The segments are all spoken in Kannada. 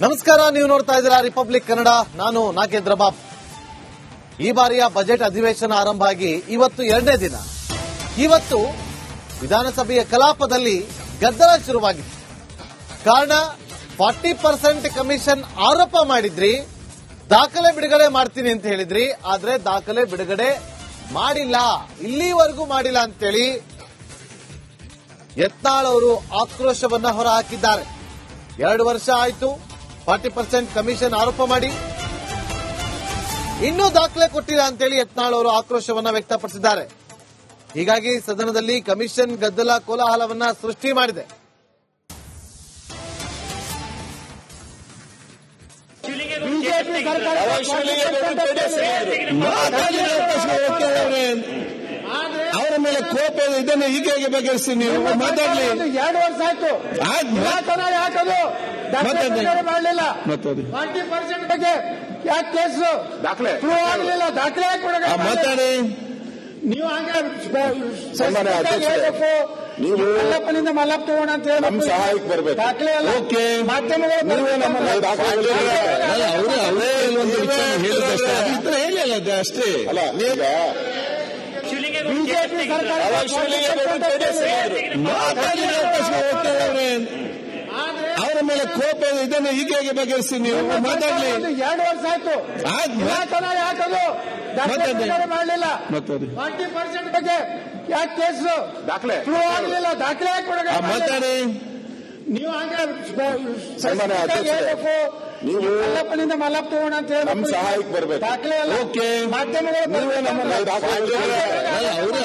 ನಮಸ್ಕಾರ, ನೀವು ನೋಡ್ತಾ ಇದ್ದೀರಾ ರಿಪಬ್ಲಿಕ್ ಕನ್ನಡ. ನಾನು ನಾಗೇಂದ್ರ ಬಾಬು. ಈ ಬಾರಿಯ ಬಜೆಟ್ ಅಧಿವೇಶನ ಆರಂಭ ಆಗಿ ಇವತ್ತು ಎರಡನೇ ದಿನ. ಇವತ್ತು ವಿಧಾನಸಭೆಯ ಕಲಾಪದಲ್ಲಿ ಗದ್ದಲ ಶುರುವಾಗಿದೆ. ಕಾರಣ 40% ಕಮಿಷನ್ ಆರೋಪ ಮಾಡಿದ್ರಿ, ದಾಖಲೆ ಬಿಡುಗಡೆ ಮಾಡ್ತೀನಿ ಅಂತ ಹೇಳಿದ್ರಿ. ಆದ್ರೆ ದಾಖಲೆ ಬಿಡುಗಡೆ ಮಾಡಿಲ್ಲ, ಇಲ್ಲಿವರೆಗೂ ಮಾಡಿಲ್ಲ ಅಂತೇಳಿ ಯತ್ನಾಳ್ ಅವರು ಆಕ್ರೋಶವನ್ನ ಹೊರಹಾಕಿದ್ದಾರೆ. 2 ವರ್ಷ ಆಯ್ತು 40% ಕಮಿಷನ್ ಆರೋಪ ಮಾಡಿ, ಇನ್ನೂ ದಾಖಲೆ ಕೊಟ್ಟಿಲ್ಲ ಅಂತೇಳಿ ಯತ್ನಾಳ್ ಅವರು ಆಕ್ರೋಶವನ್ನ ವ್ಯಕ್ತಪಡಿಸಿದ್ದಾರೆ. ಹೀಗಾಗಿ ಸದನದಲ್ಲಿ ಕಮಿಷನ್ ಗದ್ದಲ ಕೋಲಾಹಲವನ್ನ ಸೃಷ್ಟಿ ಮಾಡಿದೆ. ಅವರ ಮೇಲೆ ಕೋಪ ಇದನ್ನು ಹೀಗೆ ಬಗೆಹರಿಸಿ ನೀವು ಮಾತಾಡಲಿ. 2 ವರ್ಷ ಆಯ್ತು ಮಾಡಲಿಲ್ಲ. 40% ಬಗ್ಗೆ ಯಾಕೆ ಕೇಸ್ ದಾಖಲೆ ಪ್ರೂವ್ ಆಗಲಿಲ್ಲ? ದಾಖಲೆ ಮಾತಾಡಿ. ನೀವು ಹಂಗೆ ನೀವು ಮಲ್ಲಪ್ಪನಿಂದ ಮಲ್ಲಪ್ಪ ತಗೋಣ ಅಂತ ಹೇಳಿ ನಮ್ಮ ಸಹಾಯಕ್ಕೆ ಬರಬೇಕು. ದಾಖಲೆ ಅಲ್ಲ, ಓಕೆ, ಮಾಧ್ಯಮಗಳು ಅವರೇ ಒಂದು ವಿಚಾರ ಹೇಳಿದಷ್ಟೇ, ಇತರ ಹೇಳಿಲ್ಲ ಅಷ್ಟೇ. ಅಲ್ಲ ಬಿಜೆಪಿ ಸರ್ಕಾರ ಅವರ ಮೇಲೆ ಕೋಪ ಇದನ್ನು ಹೀಗೆ ಬಗೆಹರಿಸಿ ನೀವು ಮಾತಾಡಲಿ. 2 ವರ್ಷ ಆಯ್ತು ಮಾಡಲಿಲ್ಲ. 40% ಬಗ್ಗೆ ಯಾಕೆ ಕೇಸ್ ದಾಖಲೆ ಪ್ರೂವ್ ಆಗಲಿಲ್ಲ? ದಾಖಲೆ ಮಾತಾಡಿ. ನೀವು ಹಂಗೆ ಮಲ್ಲಪ್ಪನಿಂದ ಮಲ್ಲಪ್ಪ ತಗೋಣ ಅಂತ ಹೇಳಿ ನಮ್ಮ ಸಹಾಯಕ್ಕೆ ಬರಬೇಕು. ದಾಖಲೆ ಅಲ್ಲ, ಓಕೆ, ಮಾಧ್ಯಮಗಳು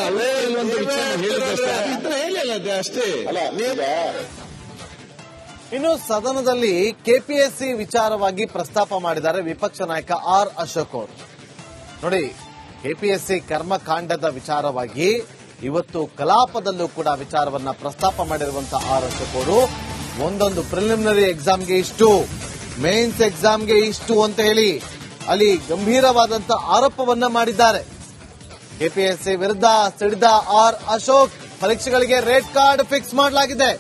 ಅವರೇ ಒಂದು ವಿಚಾರ ಹೇಳಿದಷ್ಟೇ, ಇತರ ಹೇಳಿಲ್ಲ ಅಷ್ಟೇ. ಅಲ್ಲ ಇನ್ನು ಸದನದಲ್ಲಿ ಕೆಪಿಎಸ್ಸಿ ವಿಚಾರವಾಗಿ ಪ್ರಸ್ತಾಪ ಮಾಡಿದ್ದಾರೆ ವಿಪಕ್ಷ ನಾಯಕ ಆರ್ ಅಶೋಕ್ ಅವರು. ನೋಡಿ, ಕೆಪಿಎಸ್ಸಿ ಕರ್ಮಕಾಂಡದ ವಿಚಾರವಾಗಿ ಇವತ್ತು ಕಲಾಪದಲ್ಲೂ ಕೂಡ ವಿಚಾರವನ್ನ ಪ್ರಸ್ತಾಪ ಮಾಡಿರುವಂತಹ ಆರ್ ಅಶೋಕ್ ಅವರು ಒಂದೊಂದು ಪ್ರಿಲಿಮಿನರಿ ಎಕ್ಸಾಮ್ಗೆ ಇಷ್ಟು, ಮೇನ್ಸ್ ಎಕ್ಸಾಮ್ಗೆ ಇಷ್ಟು ಅಂತ ಹೇಳಿ ಅಲ್ಲಿ ಗಂಭೀರವಾದಂತಹ ಆರೋಪವನ್ನ ಮಾಡಿದ್ದಾರೆ. ಕೆಪಿಎಸ್ಸಿ ವಿರುದ್ಧ ಸಿಡಿದ ಆರ್ ಅಶೋಕ್, ಪರೀಕ್ಷೆಗಳಿಗೆ ರೆಡ್ ಕಾರ್ಡ್ ಫಿಕ್ಸ್ ಮಾಡಲಾಗಿದೆ.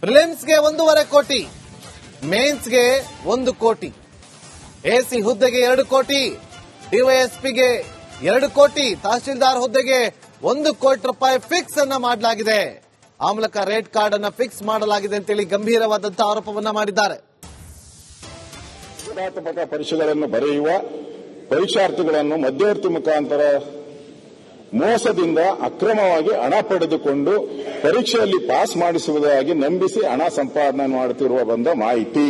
ಪ್ರಿಲಿಮ್ಸ್ಗೆ 1.5 ಕೋಟಿ, ಮೇನ್ಸ್ಗೆ 1 ಕೋಟಿ, ಎಸಿ ಹುದ್ದೆಗೆ 2 ಕೋಟಿ, ಡಿವೈಎಸ್ಪಿಗೆ 2 ಕೋಟಿ, ತಹಶೀಲ್ದಾರ್ ಹುದ್ದೆಗೆ 1 ಕೋಟಿ ರೂಪಾಯಿ ಫಿಕ್ಸ್ ಅನ್ನ ಮಾಡಲಾಗಿದೆ. ಆ ಮೂಲಕ ರೆಡ್ ಕಾರ್ಡ್ ಅನ್ನ ಫಿಕ್ಸ್ ಮಾಡಲಾಗಿದೆ ಅಂತೇಳಿ ಗಂಭೀರವಾದಂತಹ ಆರೋಪವನ್ನ ಮಾಡಿದ್ದಾರೆ. ಸ್ಪರ್ಧಾತ್ಮಕ ಪರೀಕ್ಷೆಗಳನ್ನು ಬರೆಯುವ ಪರೀಕ್ಷಾರ್ಥಿಗಳನ್ನು ಮಧ್ಯವರ್ತಿ ಮುಖಾಂತರ ಮೋಸದಿಂದ ಅಕ್ರಮವಾಗಿ ಹಣ ಪಡೆದುಕೊಂಡು ಪರೀಕ್ಷೆಯಲ್ಲಿ ಪಾಸ್ ಮಾಡಿಸುವುದಾಗಿ ನಂಬಿಸಿ ಹಣ ಸಂಪಾದನೆ ಮಾಡುತ್ತಿರುವ ಬಂದ ಮಾಹಿತಿ.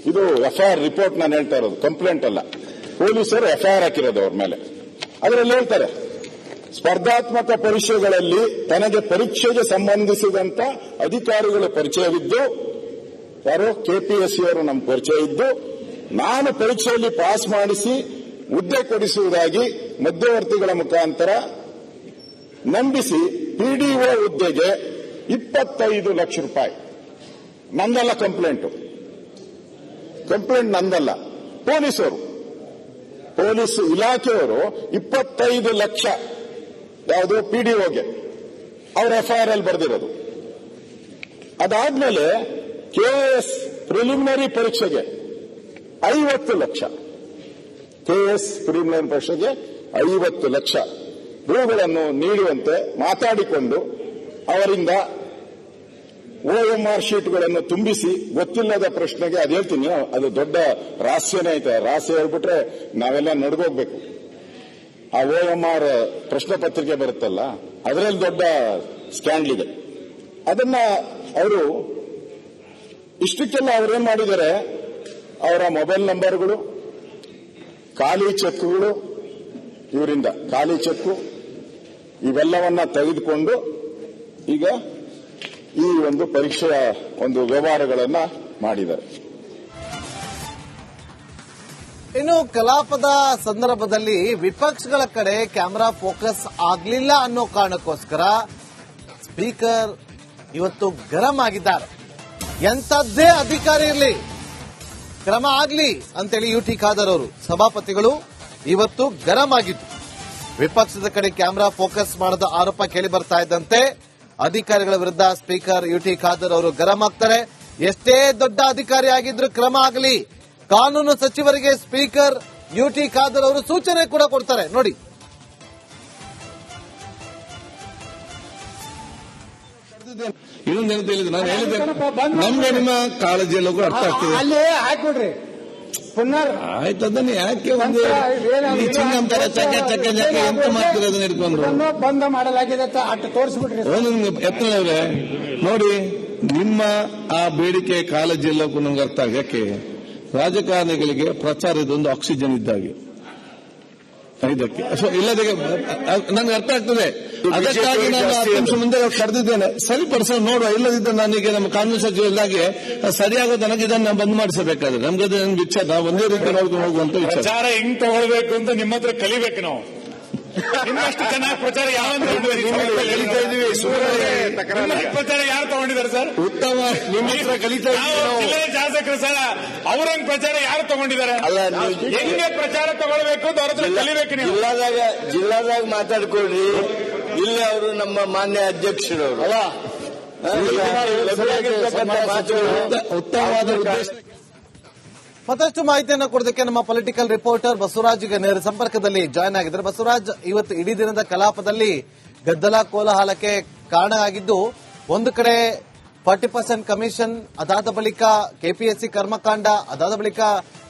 ಇದು ಎಫ್ಐಆರ್ ರಿಪೋರ್ಟ್ ನಾನು ಹೇಳ್ತಾ ಇರೋದು, ಕಂಪ್ಲೇಂಟ್ ಅಲ್ಲ. ಪೊಲೀಸರು ಎಫ್ಐಆರ್ ಹಾಕಿರೋದು ಅವ್ರ ಮೇಲೆ. ಅದರಲ್ಲಿ ಹೇಳ್ತಾರೆ, ಸ್ಪರ್ಧಾತ್ಮಕ ಪರೀಕ್ಷೆಗಳಲ್ಲಿ ತನಗೆ ಪರೀಕ್ಷೆಗೆ ಸಂಬಂಧಿಸಿದಂತ ಅಧಿಕಾರಿಗಳ ಪರಿಚಯವಿದ್ದು, ಯಾರು ಕೆಪಿಎಸ್ಸಿ ಅವರು ನಮ್ಮ ಪರಿಚಯ ಇದ್ದು, ನಾನು ಪರೀಕ್ಷೆಯಲ್ಲಿ ಪಾಸ್ ಮಾಡಿಸಿ ಹುದ್ದೆ ಕೊಡಿಸುವುದಾಗಿ ಮಧ್ಯವರ್ತಿಗಳ ಮುಖಾಂತರ ನಂಬಿಸಿ ಪಿಡಿಒ ಹುದ್ದೆಗೆ 25 ಲಕ್ಷ ರೂಪಾಯಿ. ನಂದಲ್ಲ ಕಂಪ್ಲೇಂಟ್ ನಂದಲ್ಲ, ಪೊಲೀಸ್ ಇಲಾಖೆಯವರು 25 ಲಕ್ಷ ಯಾವುದು ಪಿಡಿಒಗೆ ಅವ್ರ ಎಫ್ಐಆರ್ ಅಲ್ಲಿ ಬರೆದಿರೋದು. ಅದಾದ್ಮೇಲೆ ಕೆಎಸ್ ಪ್ರಿಲಿಮಿನರಿ ಪರೀಕ್ಷೆಗೆ 50 ಲಕ್ಷ, ಕೆಎಸ್ ಪ್ರಿಲಿಮಿನರಿ ಪರೀಕ್ಷೆಗೆ 50 ಲಕ್ಷ ರೂಗಳನ್ನು ನೀಡುವಂತೆ ಮಾತಾಡಿಕೊಂಡು ಅವರಿಂದ OMR ಶೀಟ್ಗಳನ್ನು ತುಂಬಿಸಿ ಗೊತ್ತಿಲ್ಲದ ಪ್ರಶ್ನೆಗೆ ಅದು ಹೇಳ್ತೀನಿ, ಅದು ದೊಡ್ಡ ರಹಸ್ಯನೇ ಐತೆ. ರಹಸ್ಯ ಹೇಳ್ಬಿಟ್ರೆ ನಾವೆಲ್ಲ ನಡ್ಗೋಗ್ಬೇಕು. ಆ OMR ಪ್ರಶ್ನೆ ಪತ್ರಿಕೆ ಬರುತ್ತಲ್ಲ, ಅದರಲ್ಲಿ ದೊಡ್ಡ ಸ್ಕ್ಯಾಂಡಲ್ ಇದೆ. ಅದನ್ನ ಅವರು ಇಷ್ಟಕ್ಕೆಲ್ಲ ಅವರೇನ್ ಮಾಡಿದ್ದಾರೆ, ಅವರ ಮೊಬೈಲ್ ನಂಬರ್ಗಳು, ಖಾಲಿ ಚೆಕ್ಗಳು, ಇವರಿಂದ ಖಾಲಿ ಚೆಕ್ಕು ಇವೆಲ್ಲವನ್ನ ತೆಗೆದುಕೊಂಡು ಈಗ ಈ ಒಂದು ಪರೀಕ್ಷೆಯ ಒಂದು ವ್ಯವಹಾರಗಳನ್ನ ಮಾಡಿದ್ದಾರೆ. ಇನ್ನು ಕಲಾಪದ ಸಂದರ್ಭದಲ್ಲಿ ವಿಪಕ್ಷಗಳ ಕಡೆ ಕ್ಯಾಮೆರಾ ಫೋಕಸ್ ಆಗಲಿಲ್ಲ ಅನ್ನೋ ಕಾರಣಕ್ಕೋಸ್ಕರ ಸ್ಪೀಕರ್ ಇವತ್ತು ಗರಂ ಆಗಿದ್ದಾರೆ. ಎಂಥದ್ದೇ ಅಧಿಕಾರಿ ಇರಲಿ, ಕ್ರಮ ಆಗಲಿ ಅಂತೇಳಿ ಯುಟಿ ಖಾದರ್ ಅವರು ಸಭಾಪತಿಗಳು ಇವತ್ತು ಗರಂ ಆಗಿದ್ದು. ವಿಪಕ್ಷದ ಕಡೆ ಕ್ಯಾಮೆರಾ ಫೋಕಸ್ ಮಾಡದ ಆರೋಪ ಕೇಳಿ ಬರ್ತಾ ಇದ್ದಂತೆ ಅಧಿಕಾರಿಗಳ ವಿರುದ್ಧ ಸ್ಪೀಕರ್ ಯುಟಿ ಖಾದರ್ ಅವರು ಗರಂ ಆಗ್ತಾರೆ. ಎಷ್ಟೇ ದೊಡ್ಡ ಅಧಿಕಾರಿ ಆಗಿದ್ರು ಕ್ರಮ ಆಗಲಿ, ಕಾನೂನು ಸಚಿವರಿಗೆ ಸ್ಪೀಕರ್ ಯುಟಿ ಖಾದರ್ ಅವರು ಸೂಚನೆ ಕೂಡ ಕೊಡ್ತಾರೆ. ನೋಡಿ, ಇನ್ನೊಂದು ಏನಂತ ಹೇಳಿದ್ರೆ ನಾನು ಹೇಳಿದೆ, ನಮ್ಗೆ ನಿಮ್ಮ ಕಾಳಜಿ ಎಲ್ಲ ಅರ್ಥ ಆಗ್ತದೆ. ಅಲ್ಲಿ ಹಾಕ್ಬಿಡ್ರಿ ಪುನರ್ ಆಯ್ತು, ಅದನ್ನ ಯಾಕೆ ಒಂದು ಈ ಚಿನ್ನಂತರ ಚಕ್ಕ ಚಕ್ಕ ಚಕ್ಕ ಎಂತ ಮಾಡ್ತಾರೆ ಅದನ್ನ ಇಟ್ಕೊಂಡು ಬಂದ ಮಾಡಲಾಗಿದೆ ಅಂತ ಅಟ್ಟು ತೋರಿಸ್ಬಿಡ್ರಿ. ಎತ್ತನವ್ರೆ ನೋಡಿ, ನಿಮ್ಮ ಆ ಬೇಡಿಕೆ ಕಾಳಜಿ ಎಲ್ಲಕ್ಕೂ ನಮ್ಗೆ ಅರ್ಥ ಆಗ. ಯಾಕೆ ರಾಜಕಾರಣಿಗಳಿಗೆ ಪ್ರಚಾರದೊಂದು ಆಕ್ಸಿಜನ್ ಇದ್ದಾಗೆ ಇದಕ್ಕೆ ಇಲ್ಲದಕ್ಕೆ ನಂಗೆ ಅರ್ಥ ಆಗ್ತದೆ. ಅದಕ್ಕಾಗಿ ನಾನು 10 ನಿಮಿಷ ಮುಂದೆ ಕರೆದಿದ್ದೇನೆ, ಸರಿಪಡಿಸೋಣ ನೋಡುವ. ಇಲ್ಲದಿದ್ದರೆ ನಾನೀಗ ನಮ್ಮ ಕಾನೂನು ಸಚಿವರಾಗಿ ಸರಿಯಾಗೋ ತನಕ ಇದನ್ನ ಬಂದ್ ಮಾಡಿಸಬೇಕಾದ್ರೆ ನಮ್ಗೆ ನನ್ಗೆ ಇಚ್ಛೆ, ನಾವು ಒಂದೇ ರೀತಿ ನೋಡ್ಕೊಂಡು ಹೋಗುವಂತ ವಿಚಾರ. ಪ್ರಚಾರ ಹೆಂಗ್ ತಗೊಳ್ಬೇಕು ಅಂತ ನಿಮ್ಮ ಹತ್ರ ಕಲಿಬೇಕು ನಾವು. ನಿಮ್ಮಷ್ಟು ಚೆನ್ನಾಗಿ ಪ್ರಚಾರ ಪ್ರಚಾರ ಯಾರು ತಗೊಂಡಿದ್ದಾರೆ ಸರ್? ಉತ್ತಮ ನಿಮ್ಮ ಹತ್ರ ಕಲಿತಾ ಜಿಲ್ಲೆಯ ಶಾಸಕರು ಸರ್, ಅವರಂಗ್ ಪ್ರಚಾರ ಯಾರು ತಗೊಂಡಿದ್ದಾರೆ? ಹೆಂಗೆ ಪ್ರಚಾರ ತಗೊಳ್ಬೇಕು ಅಂತ ಅವ್ರ ಹತ್ರ ಕಲಿಬೇಕು ನೀವು. ಜಿಲ್ಲಾದಾಗ ಮಾತಾಡ್ಕೊಳ್ರಿ. ಇಲ್ಲಿ ಅವರು ನಮ್ಮ ಮಾನ್ಯ ಅಧ್ಯಕ್ಷರವರು ಅಲ್ಲ, ಉತ್ತಮವಾದ ಉದ್ದೇಶ. ಮತ್ತಷ್ಟು ಮಾಹಿತಿಯನ್ನು ಕೊಡೋದಕ್ಕೆ ನಮ್ಮ ಪೊಲಿಟಿಕಲ್ ರಿಪೋರ್ಟರ್ ಬಸವರಾಜ್ ಈಗ ನೇರ ಸಂಪರ್ಕದಲ್ಲಿ ಜಾಯ್ನ್ ಆಗಿದ್ದಾರೆ. ಬಸವರಾಜ್, ಇವತ್ತು ಇಡೀ ದಿನದ ಕಲಾಪದಲ್ಲಿ ಗದ್ದಲ ಕೋಲಾಹಲಕ್ಕೆ ಕಾರಣ ಆಗಿದ್ದು, ಒಂದು ಕಡೆ 40% ಕಮಿಷನ್, ಅದಾದ ಬಳಿಕ ಕೆಪಿಎಸ್ಸಿ ಕರ್ಮಕಾಂಡ, ಅದಾದ ಬಳಿಕ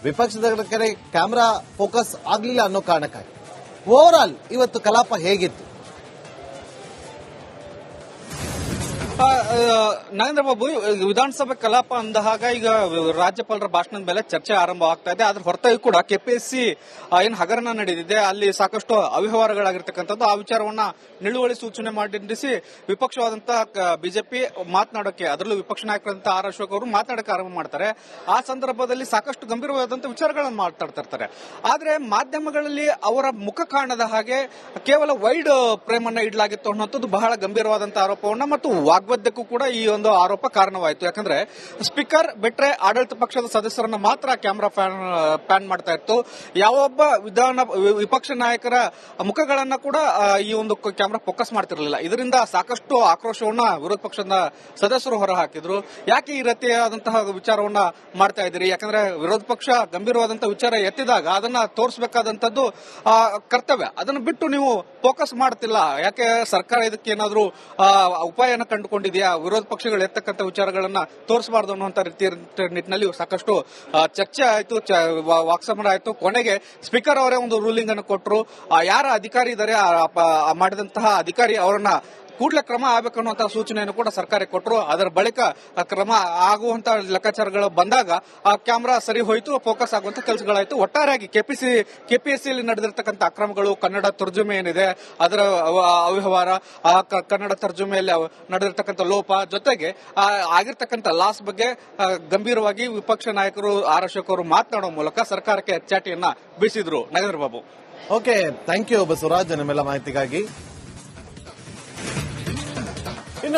ವಿಪಕ್ಷದ ಕಡೆ ಕ್ಯಾಮೆರಾ ಫೋಕಸ್ ಆಗಲಿಲ್ಲ ಅನ್ನೋ ಕಾರಣಕ್ಕಾಗಿ ಓವರ್ ಆಲ್ ಇವತ್ತು ಕಲಾಪ ಹೇಗಿತ್ತು? ನರೇಂದ್ರ ಬಾಬು, ವಿಧಾನಸಭೆ ಕಲಾಪ ಅಂದಾಗ ಈಗ ರಾಜ್ಯಪಾಲರ ಭಾಷಣದ ಮೇಲೆ ಚರ್ಚೆ ಆರಂಭ ಆಗ್ತಾ ಇದೆ. ಅದ್ರ ಹೊರತಾಗಿ ಕೂಡ ಕೆಪಿಎಸ್ಸಿ ಏನ್ ಹಗರಣ ನಡೆದಿದೆ, ಅಲ್ಲಿ ಸಾಕಷ್ಟು ಅವ್ಯವಹಾರಗಳಾಗಿರ್ತಕ್ಕಂಥದ್ದು, ಆ ವಿಚಾರವನ್ನ ನಿಲುವಳಿ ಸೂಚನೆ ಮಂಡಿಸಿ ವಿಪಕ್ಷವಾದಂತಹ ಬಿಜೆಪಿ ಮಾತನಾಡೋಕೆ, ಅದರಲ್ಲೂ ವಿಪಕ್ಷ ನಾಯಕರಾದಂತಹ ಆರ್ ಅಶೋಕ್ ಅವರು ಮಾತನಾಡಕ್ಕೆ ಆರಂಭ ಮಾಡ್ತಾರೆ. ಆ ಸಂದರ್ಭದಲ್ಲಿ ಸಾಕಷ್ಟು ಗಂಭೀರವಾದಂತಹ ವಿಚಾರಗಳನ್ನು ಮಾತಾಡ್ತಾ ಇರ್ತಾರೆ. ಆದ್ರೆ ಮಾಧ್ಯಮಗಳಲ್ಲಿ ಅವರ ಮುಖ ಕಾಣದ ಹಾಗೆ ಕೇವಲ ವೈಡ್ ಫ್ರೇಮ್ ಅನ್ನ ಇಡಲಾಗಿತ್ತು ಅನ್ನೋದು ಬಹಳ ಗಂಭೀರವಾದಂತಹ ಆರೋಪವನ್ನ ಮತ್ತು ವಾಗ್ವಾದಕ್ಕೂ ಕೂಡ ಈ ಒಂದು ಆರೋಪ ಕಾರಣವಾಯಿತು. ಯಾಕಂದ್ರೆ ಸ್ಪೀಕರ್ ಬಿಟ್ರೆ ಆಡಳಿತ ಪಕ್ಷದ ಸದಸ್ಯರನ್ನ ಮಾತ್ರ ಕ್ಯಾಮೆರಾ ಪ್ಯಾನ್ ಮಾಡ್ತಾ ಇತ್ತು. ಯಾವೊಬ್ಬ ವಿಪಕ್ಷ ನಾಯಕರ ಮುಖಗಳನ್ನ ಕೂಡ ಈ ಒಂದು ಕ್ಯಾಮೆರಾ ಫೋಕಸ್ ಮಾಡ್ತಿರಲಿಲ್ಲ. ಇದರಿಂದ ಸಾಕಷ್ಟು ಆಕ್ರೋಶವನ್ನ ವಿರೋಧ ಪಕ್ಷದ ಸದಸ್ಯರು ಹೊರಹಾಕಿದ್ರು. ಯಾಕೆ ಈ ರೀತಿಯಾದಂತಹ ವಿಚಾರವನ್ನ ಮಾಡ್ತಾ ಇದ್ದೀರಿ? ಯಾಕಂದ್ರೆ ವಿರೋಧ ಪಕ್ಷ ಗಂಭೀರವಾದಂತಹ ವಿಚಾರ ಎತ್ತಿದಾಗ ಅದನ್ನ ತೋರಿಸಬೇಕಾದಂತದ್ದು ಕರ್ತವ್ಯ. ಅದನ್ನು ಬಿಟ್ಟು ನೀವು ಫೋಕಸ್ ಮಾಡ್ತಿಲ್ಲ. ಯಾಕೆ ಸರ್ಕಾರ ಇದಕ್ಕೆ ಏನಾದ್ರೂ ಉಪಾಯನ ಕಂಡುಕೊಂಡಿದೆಯಾ? ವಿರೋಧ ಪಕ್ಷಗಳು ಎತ್ತಕ್ಕಂಥ ವಿಚಾರಗಳನ್ನ ತೋರಿಸಬಾರ್ದು ಅನ್ನುವಂತ ನಿಟ್ಟಿನಲ್ಲಿ ಸಾಕಷ್ಟು ಚರ್ಚೆ ಆಯ್ತು, ವಾಕ್ಸಮರ ಆಯ್ತು. ಕೊನೆಗೆ ಸ್ಪೀಕರ್ ಅವರೇ ಒಂದು ರೂಲಿಂಗ್ ಅನ್ನು ಕೊಟ್ಟರು. ಯಾರ ಅಧಿಕಾರಿ ಇದ್ದಾರೆ ಮಾಡಿದಂತಹ ಅಧಿಕಾರಿ ಅವರನ್ನ ಕೂಡಲೇ ಕ್ರಮ ಆಗಬೇಕನ್ನುವಂತಹ ಸೂಚನೆಯನ್ನು ಕೂಡ ಸರ್ಕಾರಕ್ಕೆ ಕೊಟ್ಟರು. ಅದರ ಬಳಿಕ ಕ್ರಮ ಆಗುವಂತಹ ಲೆಕ್ಕಾಚಾರಗಳು ಬಂದಾಗ ಆ ಕ್ಯಾಮೆರಾ ಸರಿ ಹೋಯಿತು, ಫೋಕಸ್ ಆಗುವಂತ ಕೆಲಸಗಳಾಯಿತು. ಒಟ್ಟಾರೆಯಾಗಿ ಕೆಪಿಎಸ್ಸಿಯಲ್ಲಿ ನಡೆದಿರ್ತಕ್ಕಂಥ ಅಕ್ರಮಗಳು, ಕನ್ನಡ ತರ್ಜುಮೆ ಏನಿದೆ ಅದರ ಅವ್ಯವಹಾರ, ಕನ್ನಡ ತರ್ಜುಮೆಯಲ್ಲಿ ನಡೆದಿರ್ತಕ್ಕಂಥ ಲೋಪ, ಜೊತೆಗೆ ಆಗಿರ್ತಕ್ಕಂಥ ಲಾಸ್ ಬಗ್ಗೆ ಗಂಭೀರವಾಗಿ ವಿಪಕ್ಷ ನಾಯಕರು ಆರ್ ಅಶೋಕ್ ಅವರು ಮಾತನಾಡುವ ಮೂಲಕ ಸರ್ಕಾರಕ್ಕೆ ಚಾಟಿಯನ್ನ ಬೀಸಿದ್ರು. Narendra Babu, okay, thank you Basavaraj ನಿಮ್ಮೆಲ್ಲ ಮಾಹಿತಿಗಾಗಿ.